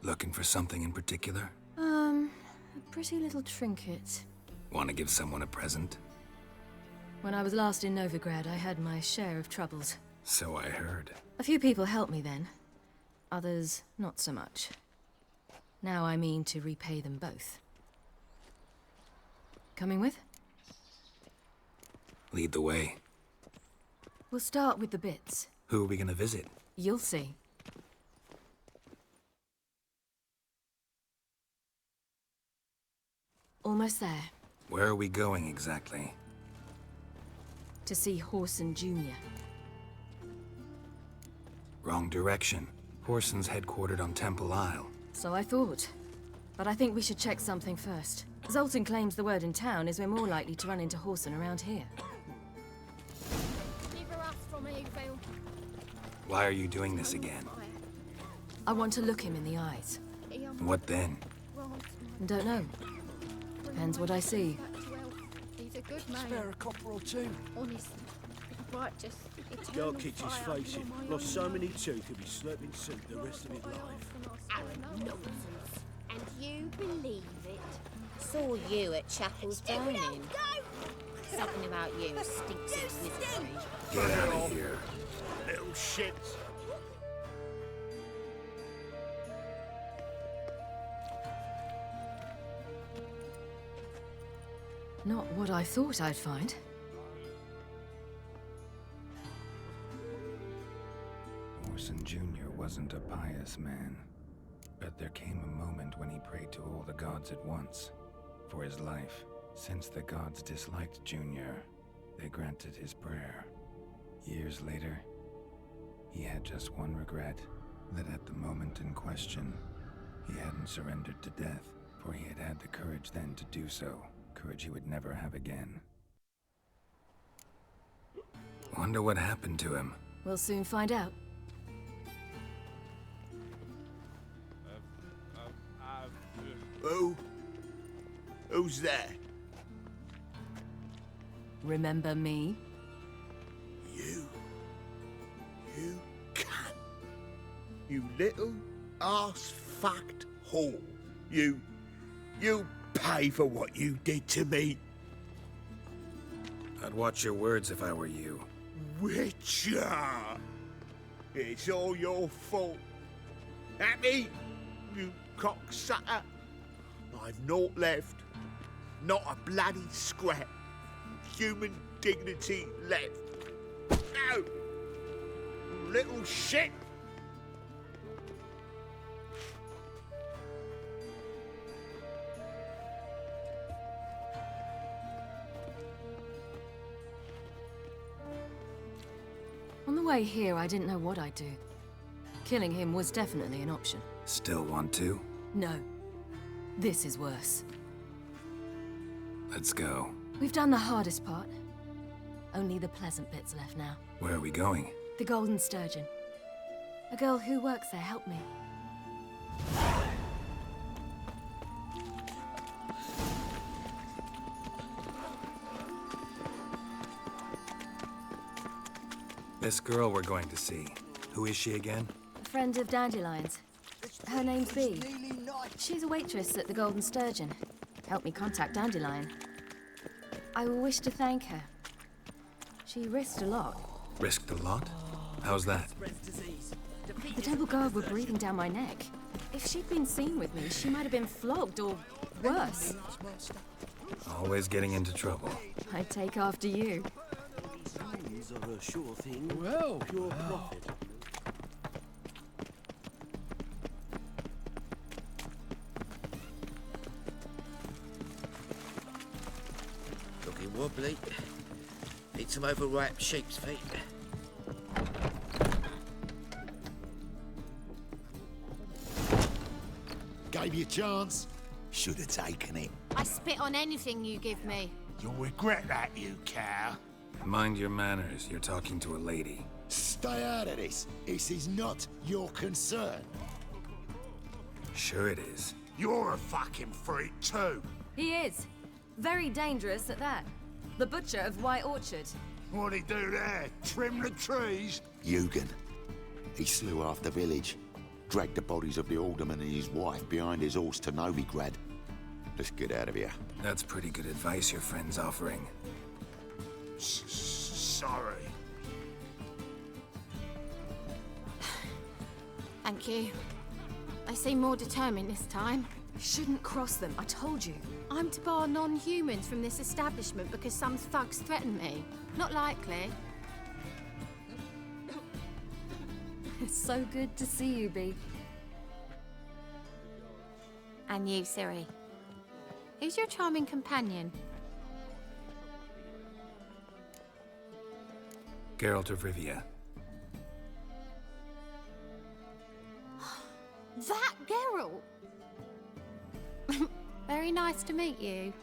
Looking for something in particular? A pretty little trinket. Want to give someone a present? When I was last in Novigrad, I had my share of troubles. So I heard. A few people helped me then. Others, not so much. Now I mean to repay them both. Coming with? Lead the way. We'll start with the bits. Who are we gonna visit? You'll see. Almost there. Where are we going exactly? To see Whoreson Jr. Wrong direction. Whoreson's headquartered on Temple Isle. So I thought. But I think we should check something first. Zoltan claims the word in town is we're more likely to run into Whoreson around here. Why are you doing this again? I want to look him in the eyes. What then? Don't know. Depends what I see. He's a good man. Spare a copper or two. Honest. Right, just Girl eternal kicked his fire face in. for my Lost own so many teeth he'll be slurping soup the rest of his life. Nonsense. And you believe it? Saw you at Chapel's Downing. Something about you stinks of wizardry. Get out of here. Little shits. Not what I thought I'd find. Whoreson Jr. wasn't a pious man. But there came a moment when he prayed to all the gods at once. For his life. Since the gods disliked Junior, they granted his prayer. Years later, he had just one regret. That at the moment in question, he hadn't surrendered to death. For he had had the courage then to do so. Courage he would never have again. Wonder what happened to him. We'll soon find out. Who's there? Remember me? You cunt. You little ass-fucked whore. You pay for what you did to me. I'd watch your words if I were you. Witcher! It's all your fault. Happy? You cocksucker. I've naught left. Not a bloody scrap. Human dignity left. No! Little shit! On the way here, I didn't know what I'd do. Killing him was definitely an option. Still want to? No. This is worse. Let's go. We've done the hardest part. Only the pleasant bits left now. Where are we going? The Golden Sturgeon. A girl who works there helped me. This girl we're going to see. Who is she again? A friend of Dandelion's. Her name's Bee. She's a waitress at the Golden Sturgeon. Helped me contact Dandelion. I wish to thank her. She risked a lot. Risked a lot? How's that? The Temple Guard were breathing down my neck. If she'd been seen with me, she might have been flogged or worse. Always getting into trouble. I'd take after you. These are a sure thing. Well, Pure profit. Looking wobbly. Need some overripe sheep's feet. Gave you a chance. Should have taken it. I spit on anything you give me. You'll regret that, you cow. Mind your manners. You're talking to a lady. Stay out of this. This is not your concern. Sure it is. You're a fucking freak too. He is. Very dangerous at that. The butcher of White Orchard. What'd he do there? Trim the trees? Eugen. He slew half the village. dragged the bodies of the alderman and his wife behind his horse to Novigrad. Let's get out of here. That's pretty good advice your friend's offering. Sorry. Thank you. They seem more determined this time. Shouldn't cross them, I told you. I'm to bar non-humans from this establishment because some thugs threaten me. Not likely. It's so good to see you, Bee. And you, Ciri. Who's your charming companion? Geralt of Rivia. That Geralt! Very nice to meet you.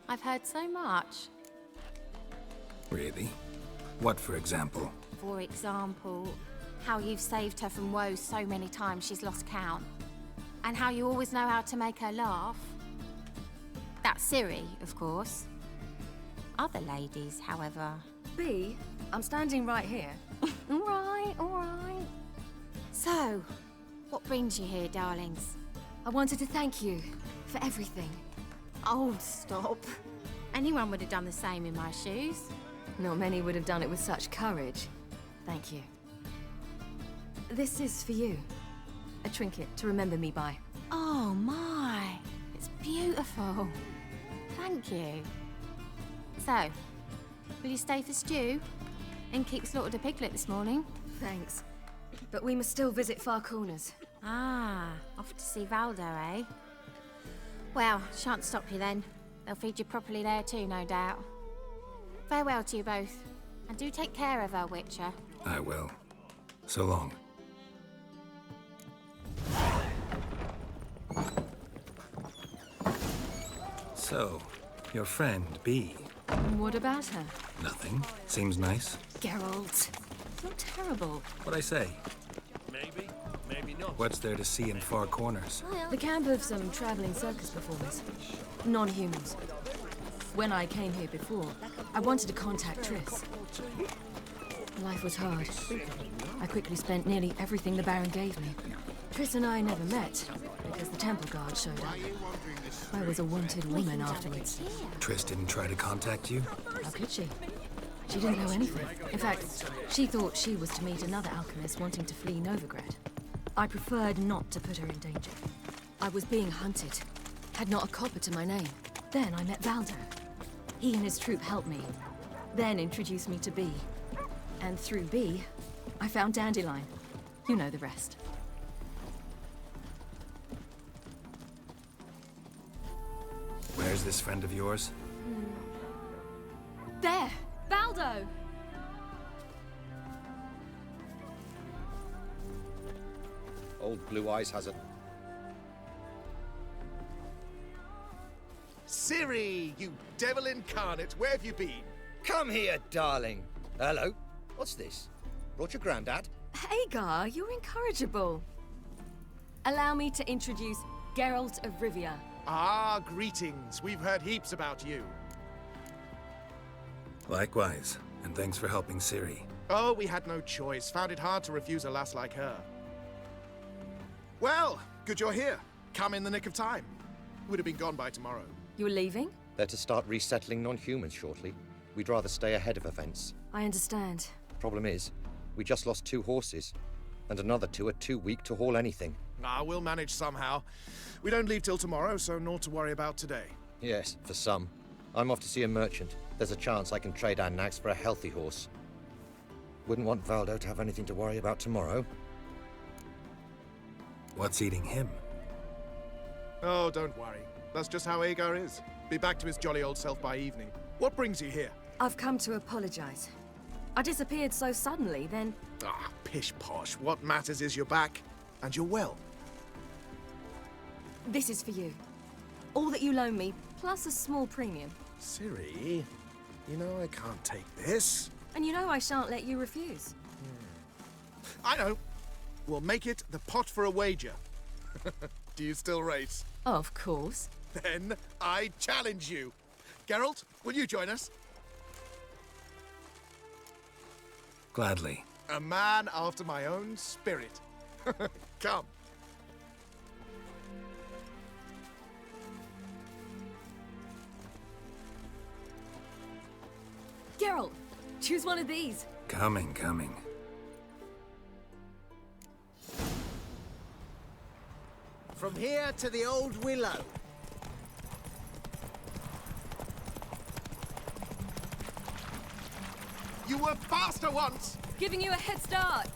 I've heard so much. Really? What, for example? For example, how you've saved her from woes so many times she's lost count. And how you always know how to make her laugh. That's Ciri, of course. Other ladies, however... Bee, I'm standing right here. All right, all right. So, what brings you here, darlings? I wanted to thank you for everything. Oh, stop. Anyone would have done the same in my shoes. Not many would have done it with such courage. Thank you. This is for you. A trinket to remember me by. Oh, my. It's beautiful. Thank you. So, will you stay for stew? Innkeep slaughtered a piglet this morning. Thanks. But we must still visit Far Corners. Ah, off to see Valdo, eh? Well, shan't stop you then. They'll feed you properly there too, no doubt. Farewell to you both. And do take care of her, Witcher. I will. So long. So, your friend, Bee. What about her? Nothing. Seems nice. Geralt. You're terrible. What'd I say? Maybe, maybe not. What's there to see in Far Corners? The camp of some traveling circus performers. Non-humans. When I came here before, I wanted to contact Triss. Life was hard. I quickly spent nearly everything the Baron gave me. Triss and I never met, because the temple guard showed up. I was a wanted woman afterwards. Triss didn't try to contact you? How could she? She didn't know anything. In fact, she thought she was to meet another alchemist wanting to flee Novigrad. I preferred not to put her in danger. I was being hunted. Had not a copper to my name. Then I met Valdo. He and his troop helped me. Then introduced me to Bee. And through Bee, I found Dandelion. You know the rest. Where's this friend of yours? There! Valdo! Old Blue Eyes has a... Ciri, you devil incarnate, where have you been? Come here, darling. Hello. What's this? Brought your granddad? Hagar, you're incorrigible. Allow me to introduce Geralt of Rivia. Ah, greetings. We've heard heaps about you. Likewise, and thanks for helping Ciri. Oh, we had no choice. Found it hard to refuse a lass like her. Well, good you're here. Come in the nick of time. Would have been gone by tomorrow. You're leaving? They're to start resettling non-humans shortly. We'd rather stay ahead of events. I understand. Problem is, we just lost 2 horses, and another 2 are too weak to haul anything. Ah, we'll manage somehow. We don't leave till tomorrow, so naught to worry about today. Yes, for some. I'm off to see a merchant. There's a chance I can trade our nags for a healthy horse. Wouldn't want Valdo to have anything to worry about tomorrow. What's eating him? Oh, don't worry. That's just how Agar is. Be back to his jolly old self by evening. What brings you here? I've come to apologize. I disappeared so suddenly, then... Ah, pish-posh. What matters is you're back, and you're well. This is for you. All that you loan me, plus a small premium. Ciri, you know I can't take this. And you know I shan't let you refuse. I know. We'll make it the pot for a wager. Do you still race? Of course. Then I challenge you. Geralt, will you join us? Gladly. A man after my own spirit. Come. Geralt, choose one of these. Coming. From here to the Old Willow. You were faster once! Giving you a head start.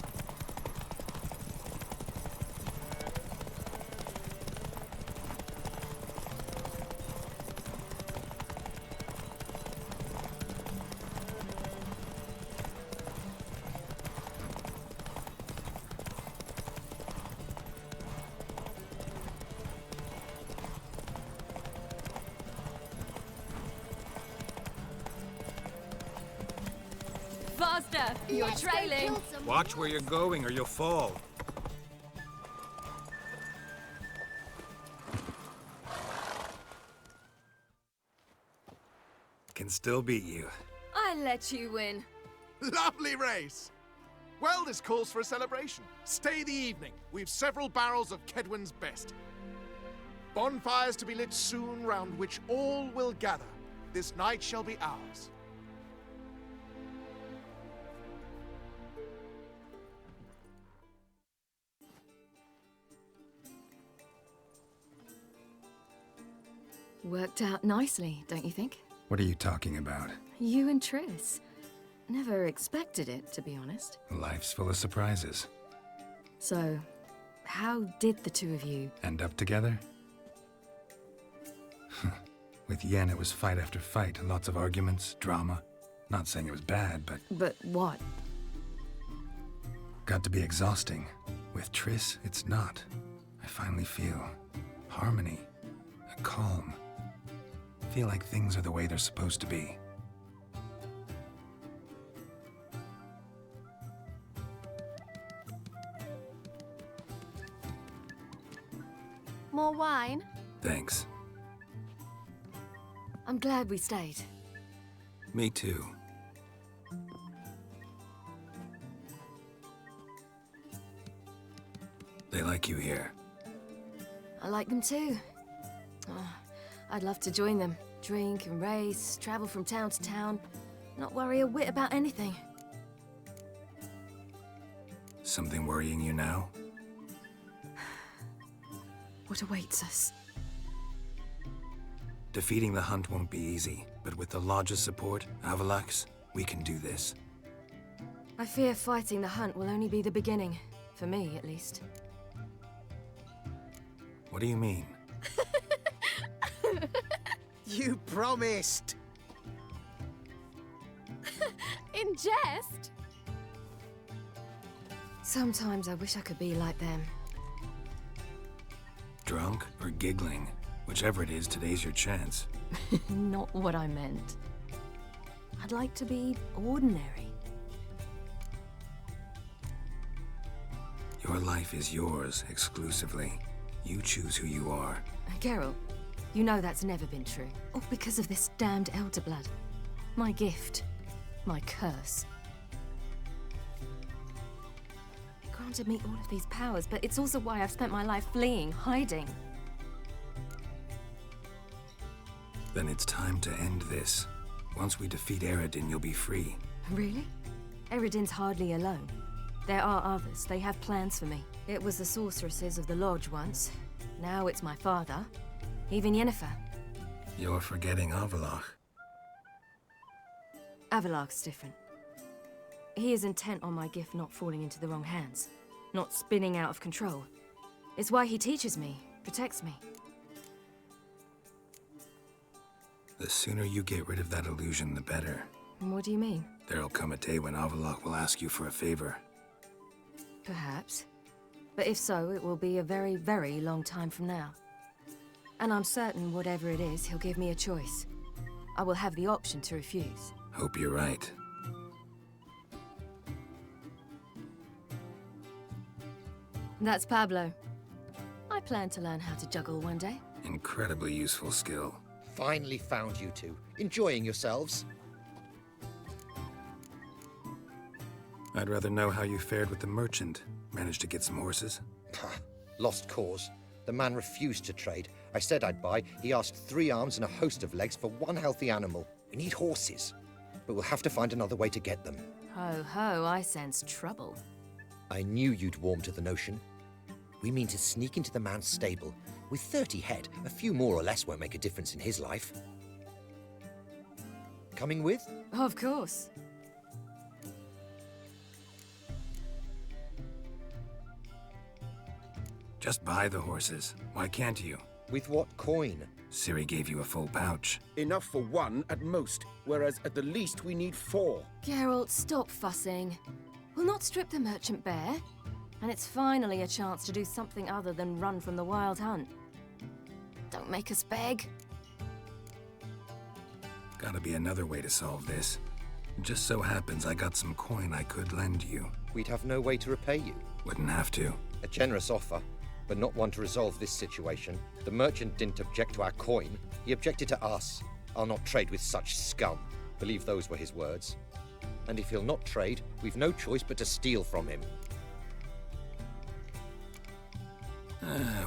Faster! You're Let's go trailing. kill some Watch where you're going or you'll fall. Can still beat you. I let you win. Lovely race! Well, this calls for a celebration. Stay the evening. We've several barrels of Kedwen's best. Bonfires to be lit soon, round which all will gather. This night shall be ours. Worked out nicely, don't you think? What are you talking about? You and Triss. Never expected it, to be honest. Life's full of surprises. So, how did the two of you... End up together? With Yen, it was fight after fight. Lots of arguments, drama. Not saying it was bad, but... But what? Got to be exhausting. With Triss, it's not. I finally feel harmony, a calm. Feel like things are the way they're supposed to be. More wine? Thanks. I'm glad we stayed. Me too. They like you here. I like them too. Oh, I'd love to join them. Drink and race, travel from town to town. Not worry a whit about anything. Something worrying you now? What awaits us? Defeating the Hunt won't be easy, but with the Lodge's support, Avalax, we can do this. I fear fighting the Hunt will only be the beginning. For me, at least. What do you mean? You promised! In jest? Sometimes I wish I could be like them. Drunk or giggling? Whichever it is, today's your chance. Not what I meant. I'd like to be ordinary. Your life is yours, exclusively. You choose who you are. Geralt, you know that's never been true. All because of this damned Elder Blood. My gift. My curse. It granted me all of these powers, but it's also why I've spent my life fleeing, hiding. Then it's time to end this. Once we defeat Eredin, you'll be free. Really? Eredin's hardly alone. There are others. They have plans for me. It was the sorceresses of the Lodge once. Now it's my father. Even Yennefer. You're forgetting Avalach. Avalach's different. He is intent on my gift not falling into the wrong hands. Not spinning out of control. It's why he teaches me, protects me. The sooner you get rid of that illusion, the better. What do you mean? There'll come a day when Avalach will ask you for a favor. Perhaps. But if so, it will be a very, very long time from now. And I'm certain whatever it is, he'll give me a choice. I will have the option to refuse. Hope you're right. That's Pablo. I plan to learn how to juggle one day. Incredibly useful skill. Finally found you two. Enjoying yourselves? I'd rather know how you fared with the merchant. Managed to get some horses? Lost cause. The man refused to trade. I said I'd buy. He asked 3 arms and a host of legs for one healthy animal. We need horses. but we'll have to find another way to get them. Ho ho, I sense trouble. I knew you'd warm to the notion. We mean to sneak into the man's stable. With 30 head, a few more or less won't make a difference in his life. Coming with? Of course. Just buy the horses. Why can't you? With what coin? Ciri gave you a full pouch. Enough for one at most, whereas at the least we need 4. Geralt, stop fussing. We'll not strip the merchant bare. And it's finally a chance to do something other than run from the wild hunt. Don't make us beg. Gotta be another way to solve this. Just so happens I got some coin I could lend you. We'd have no way to repay you. Wouldn't have to. A generous offer, but not one to resolve this situation. The merchant didn't object to our coin. He objected to us. I'll not trade with such scum. Believe those were his words. And if he'll not trade, we've no choice but to steal from him.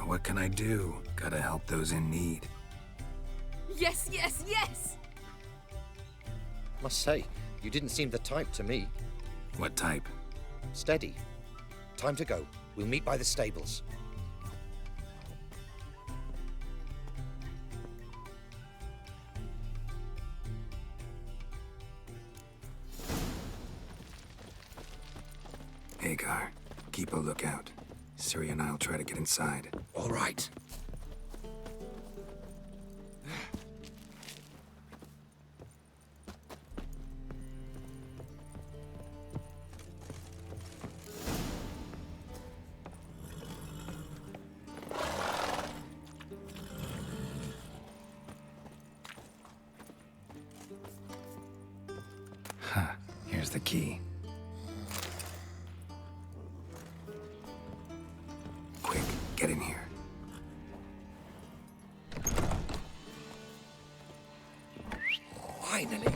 What can I do? Gotta help those in need. Yes, yes, yes! Must say, you didn't seem the type to me. What type? Steady. Time to go. We'll meet by the stables. Hagar, keep a lookout. Ciri and I'll try to get inside. All right. Here's the key. Quick, get in here. Finally.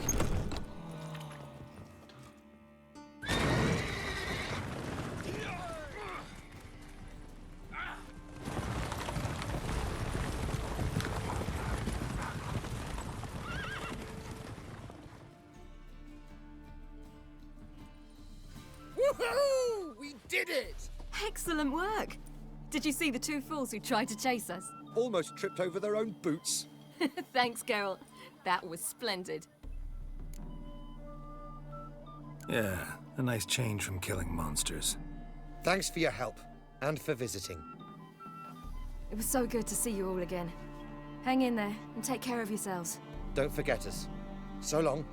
Woohoo! We did it! Excellent work! Did you see the 2 fools who tried to chase us? Almost tripped over their own boots. Thanks, Geralt. That was splendid. Yeah, a nice change from killing monsters. Thanks for your help, and for visiting. It was so good to see you all again. Hang in there, and take care of yourselves. Don't forget us. So long.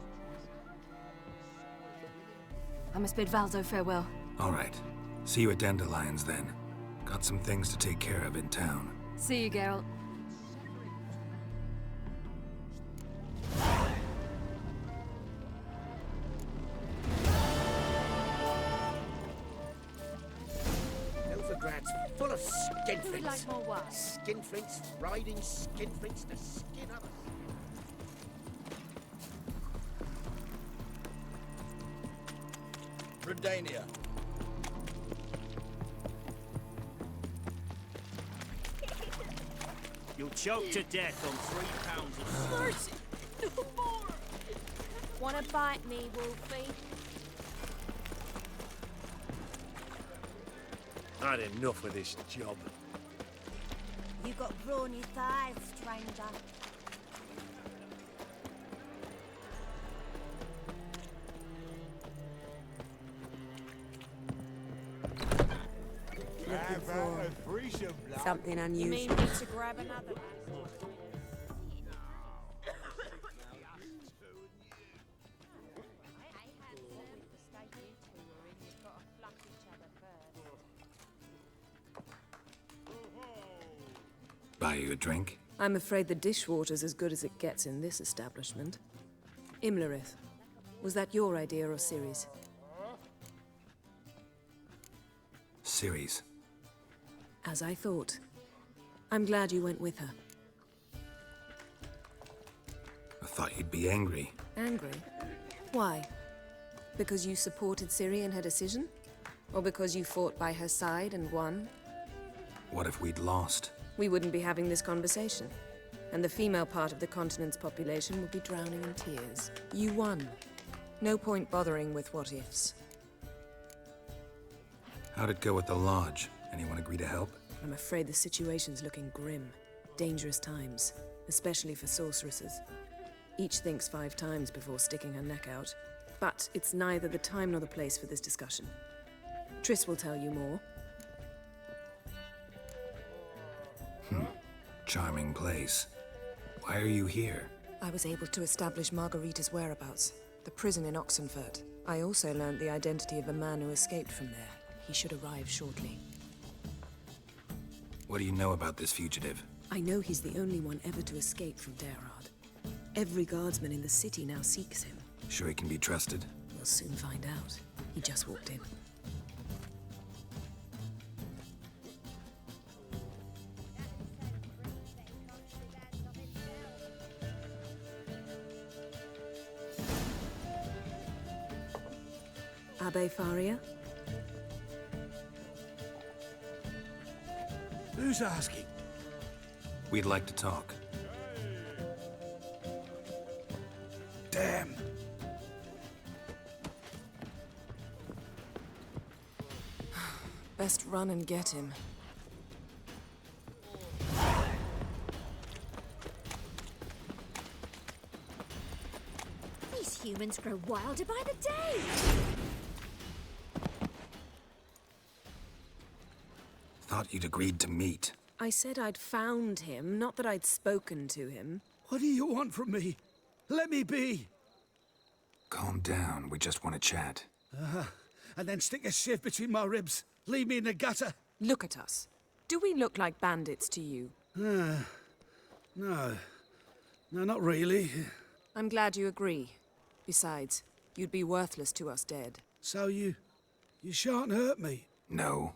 I must bid Valdo farewell. All right. See you at Dandelions, then. Got some things to take care of in town. See you, Geralt. Novigrad's full of skinflints. Would you like more wine? Skinflints riding skinflints to skin others. Redania. You'll choke to death on 3 pounds of Mercy! No more! Wanna bite me, Wolfie? I'd enough of this job. You got brawny thighs, stranger. Something unusual. You mean me to grab another? Buy you a drink? I'm afraid the dishwater's as good as it gets in this establishment. Imlerith, was that your idea or Ciri's? Ciri's. As I thought. I'm glad you went with her. I thought you'd be angry. Angry? Why? Because you supported Ciri in her decision? Or because you fought by her side and won? What if we'd lost? We wouldn't be having this conversation. And the female part of the continent's population would be drowning in tears. You won. No point bothering with what-ifs. How'd it go at the lodge? Anyone agree to help? I'm afraid the situation's looking grim. Dangerous times, especially for sorceresses. Each thinks 5 times before sticking her neck out. But it's neither the time nor the place for this discussion. Triss will tell you more. Charming place. Why are you here? I was able to establish Margarita's whereabouts. The prison in Oxenfurt. I also learned the identity of a man who escaped from there. He should arrive shortly. What do you know about this fugitive? I know he's the only one ever to escape from Daerard. Every guardsman in the city now seeks him. Sure he can be trusted? We'll soon find out. He just walked in. Abbe Faria? Who's asking? We'd like to talk. Damn. Best run and get him. These humans grow wilder by the day. Thought you'd agreed to meet. I said I'd found him, not that I'd spoken to him. What do you want from me? Let me be. Calm down, we just want to chat. And then stick a sieve between my ribs. Leave me in the gutter. Look at us. Do we look like bandits to you? No. No, not really. I'm glad you agree. Besides, you'd be worthless to us dead. So you shan't hurt me? No.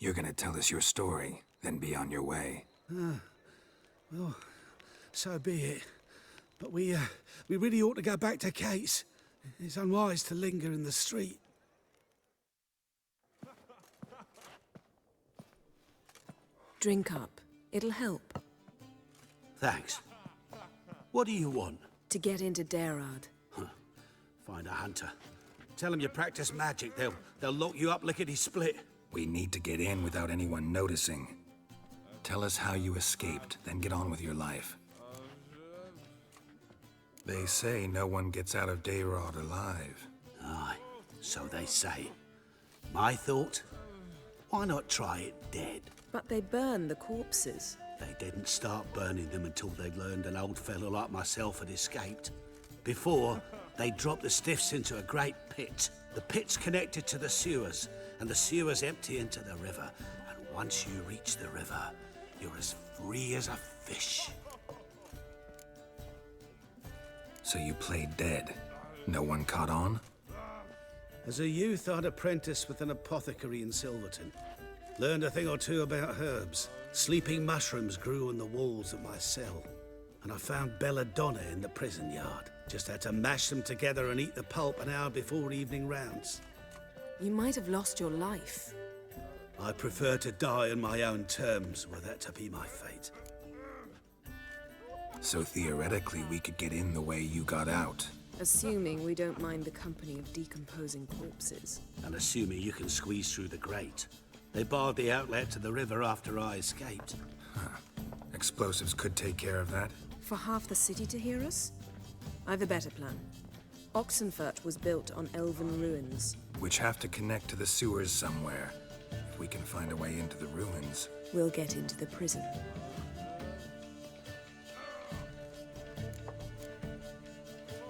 You're gonna tell us your story, then be on your way. Well, so be it. But we really ought to go back to Kate's. It's unwise to linger in the street. Drink up. It'll help. Thanks. What do you want? To get into Daerard. Find a hunter. Tell them you practice magic. They'll lock you up lickety-split. We need to get in without anyone noticing. Tell us how you escaped, then get on with your life. They say no one gets out of Daerard alive. Aye, so they say. My thought? Why not try it dead? But they burn the corpses. They didn't start burning them until they learned an old fellow like myself had escaped. Before, they dropped the stiffs into a great pit. The pit's connected to the sewers, and the sewers empty into the river. And once you reach the river, you're as free as a fish. So you played dead. No one caught on? As a youth, I'd apprenticed with an apothecary in Silverton. Learned a thing or two about herbs. Sleeping mushrooms grew on the walls of my cell. And I found belladonna in the prison yard. Just had to mash them together and eat the pulp an hour before evening rounds. You might have lost your life. I prefer to die on my own terms, were that to be my fate. So theoretically, we could get in the way you got out. Assuming we don't mind the company of decomposing corpses. And assuming you can squeeze through the grate. They barred the outlet to the river after I escaped. Explosives could take care of that. For half the city to hear us? I've a better plan. Oxenfurt was built on elven ruins. Which have to connect to the sewers somewhere. If we can find a way into the ruins. We'll get into the prison.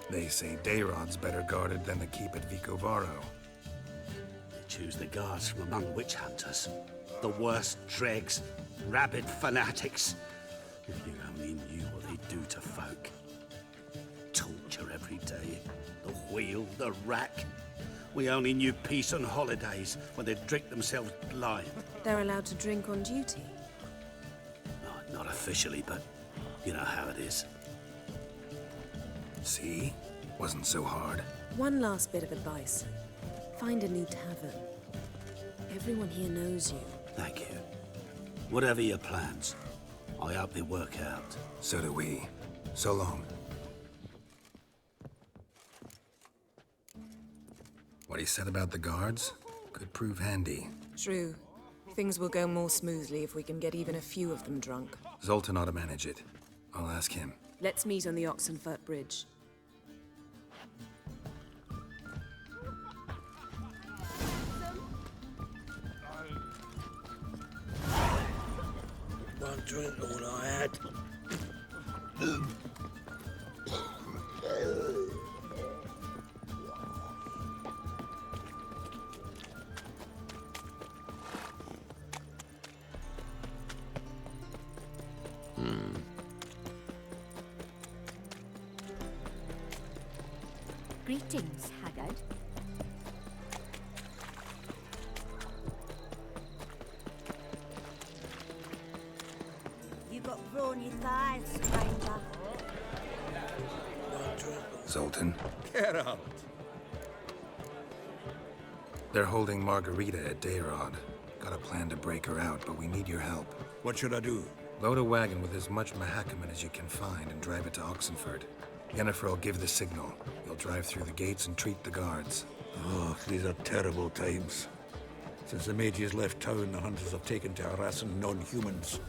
They say Daerad's better guarded than the keep at Vicovaro. They choose the guards from among witch hunters. The worst dregs, rabid fanatics. If you only knew what they do to folk. Torture every day. The wheel, the rack. We only knew peace on holidays when they'd drink themselves blind. They're allowed to drink on duty? No, not officially, but you know how it is. See? Wasn't so hard. One last bit of advice. Find a new tavern. Everyone here knows you. Thank you. Whatever your plans, I hope they work out. So do we. So long. What he said about the guards could prove handy. True. Things will go more smoothly if we can get even a few of them drunk. Zoltan ought to manage it. I'll ask him. Let's meet on the Oxenfurt Bridge. One drink, all I had. Greetings, Haggard. You got brawny thighs, stranger. Zoltan? Get out. They're holding Margarita at Dayrod. Got a plan to break her out, but we need your help. What should I do? Load a wagon with as much Mahakaman as you can find and drive it to Oxenfurt. Yennefer will give the signal. You'll drive through the gates and treat the guards. Oh, these are terrible times. Since the mages left town, the hunters have taken to harassing non-humans.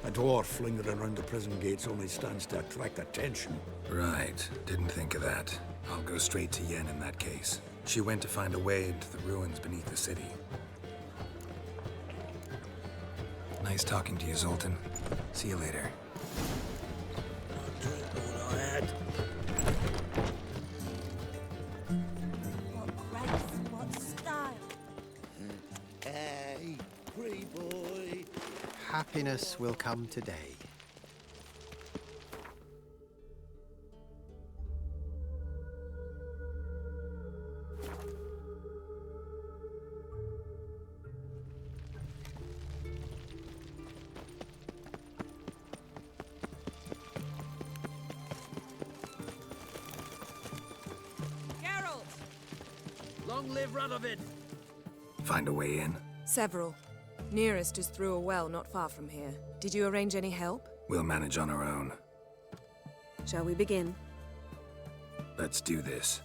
A dwarf lingering around the prison gates only stands to attract attention. Right. Didn't think of that. I'll go straight to Yen in that case. She went to find a way into the ruins beneath the city. Nice talking to you, Zoltan. See you later. All I had. What grace, what style. Hey, free boy. Happiness will come today. Geralt! Long live Radovid. Find a way in? Several. Nearest is through a well not far from here. Did you arrange any help? We'll manage on our own. Shall we begin? Let's do this.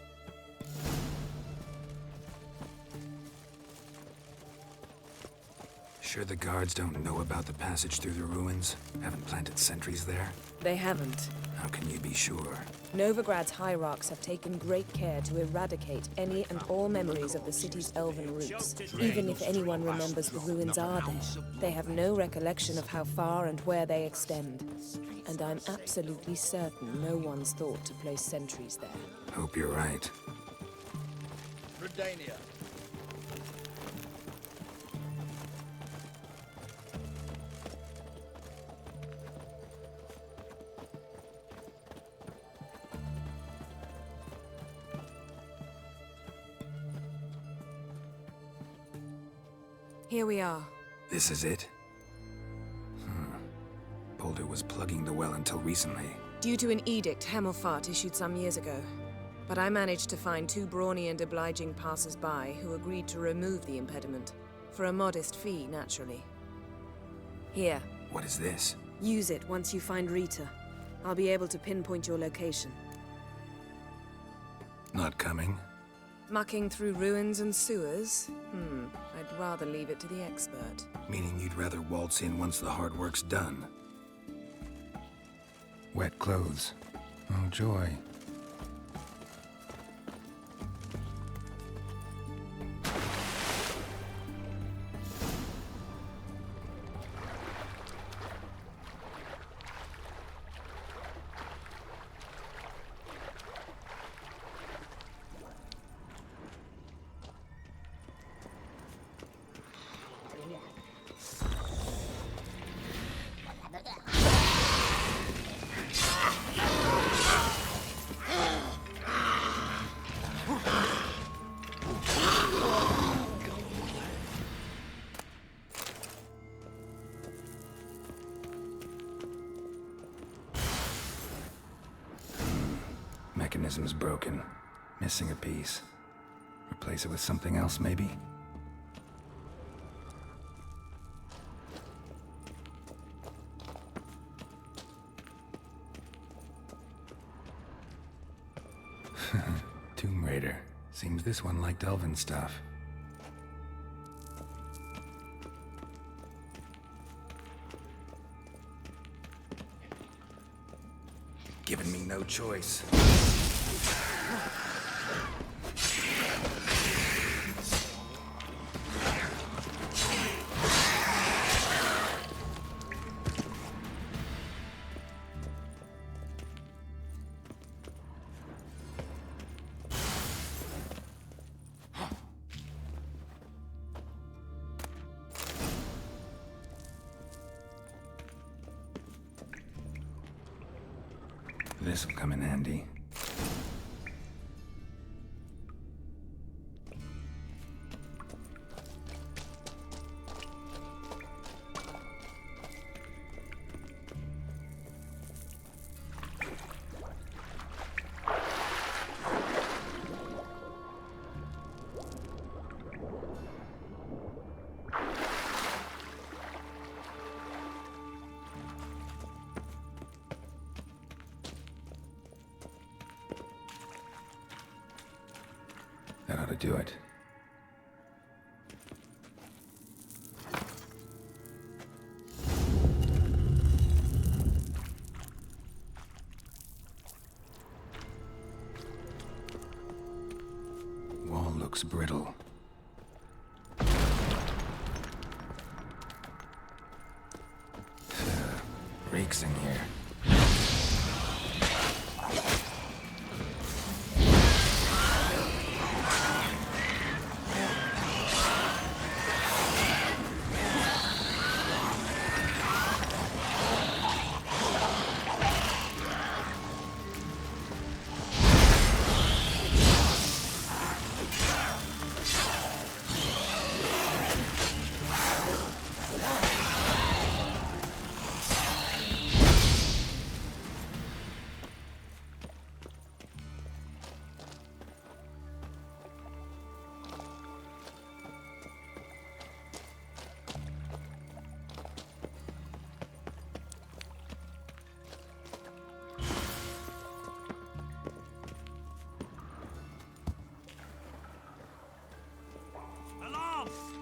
Sure the guards don't know about the passage through the ruins? Haven't planted sentries there? They haven't. How can you be sure? Novigrad's hierarchs have taken great care to eradicate any and all memories of the city's elven roots. Even if anyone remembers the ruins are there, they have no recollection of how far and where they extend. And I'm absolutely certain no one's thought to place sentries there. Hope you're right. Redania. Here we are. This is it? Boulder was plugging the well until recently. Due to an edict Hemelfart issued some years ago. But I managed to find two brawny and obliging passers-by who agreed to remove the impediment. For a modest fee, naturally. Here. What is this? Use it once you find Rita. I'll be able to pinpoint your location. Not coming? Mucking through ruins and sewers? I'd rather leave it to the expert. Meaning you'd rather waltz in once the hard work's done. Wet clothes. Oh, joy. Mechanism's broken. Missing a piece. Replace it with something else, maybe? Tomb Raider. Seems this one liked elven stuff. Giving me no choice. This'll come in handy. That ought to do it. Wall looks brittle. Reeks in here.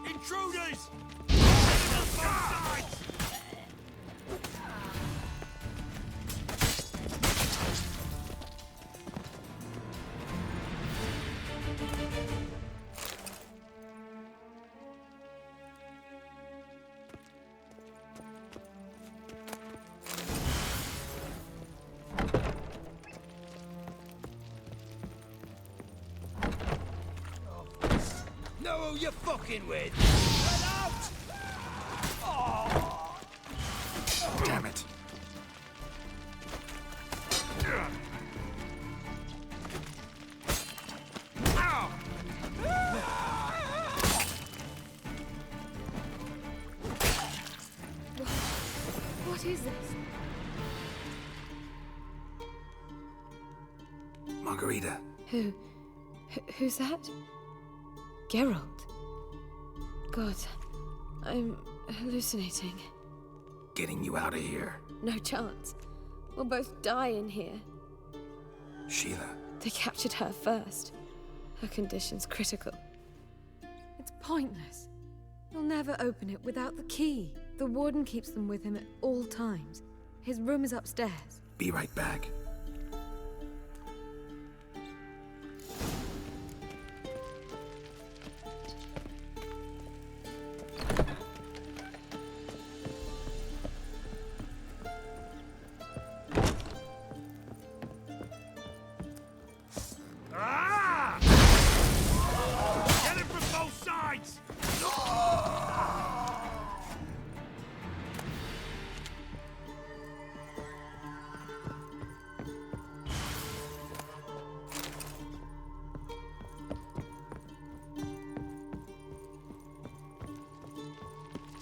Intruders! Know who you're fucking with? Damn it. What is this? Margarita. Who's that? Geralt. God, I'm hallucinating. Getting you out of here. No chance. We'll both die in here. Sheila. They captured her first. Her condition's critical. It's pointless. You'll never open it without the key. The warden keeps them with him at all times. His room is upstairs. Be right back. Get him from both sides!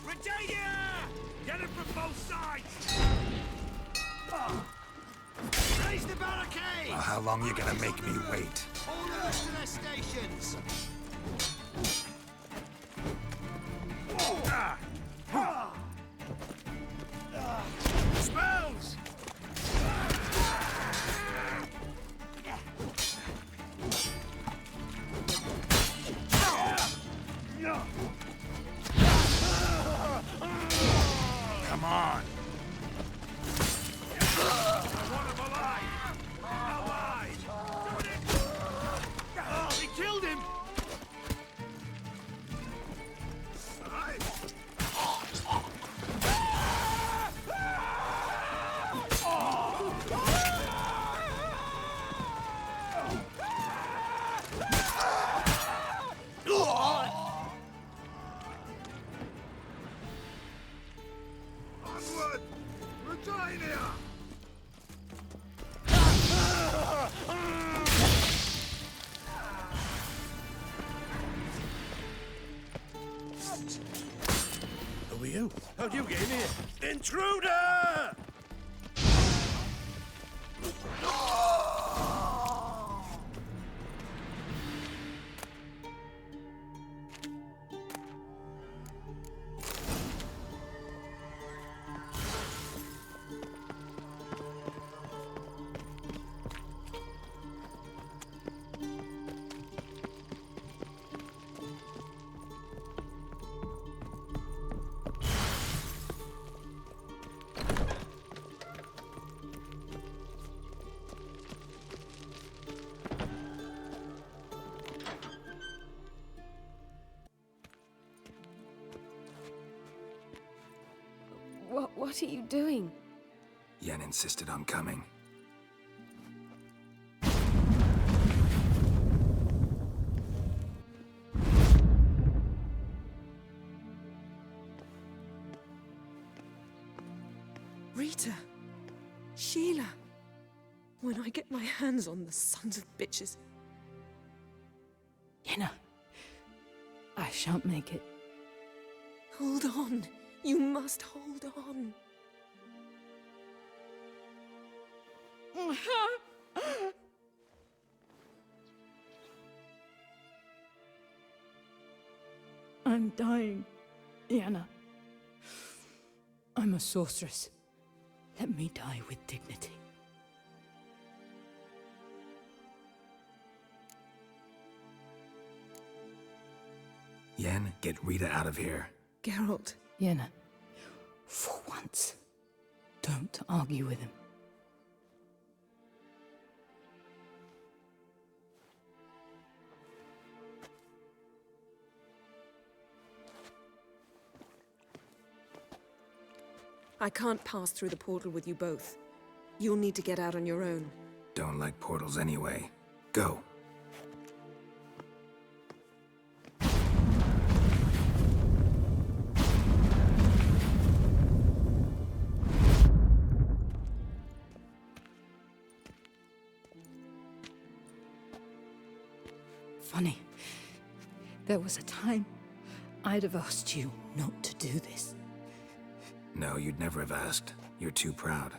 Britannia! Get him from both sides! Raise the barricade! Well, how long you gonna make me wait? All units to their stations! Spells! Come on! I want him alive! Alive! Oh, he killed him! Onward! Regina! Who are you? How'd you get in here? Intruder! What are you doing? Yen insisted on coming. Rita! Sheila! When I get my hands on the sons of bitches. Yenna, I shan't make it. Hold on. You must hold on. I'm dying, Yenna. I'm a sorceress. Let me die with dignity. Yen, get Rita out of here. Geralt. Yenna, for once, don't argue with him. I can't pass through the portal with you both. You'll need to get out on your own. Don't like portals anyway. Go. Funny. There was a time I'd have asked you not to do this. No, you'd never have asked. You're too proud.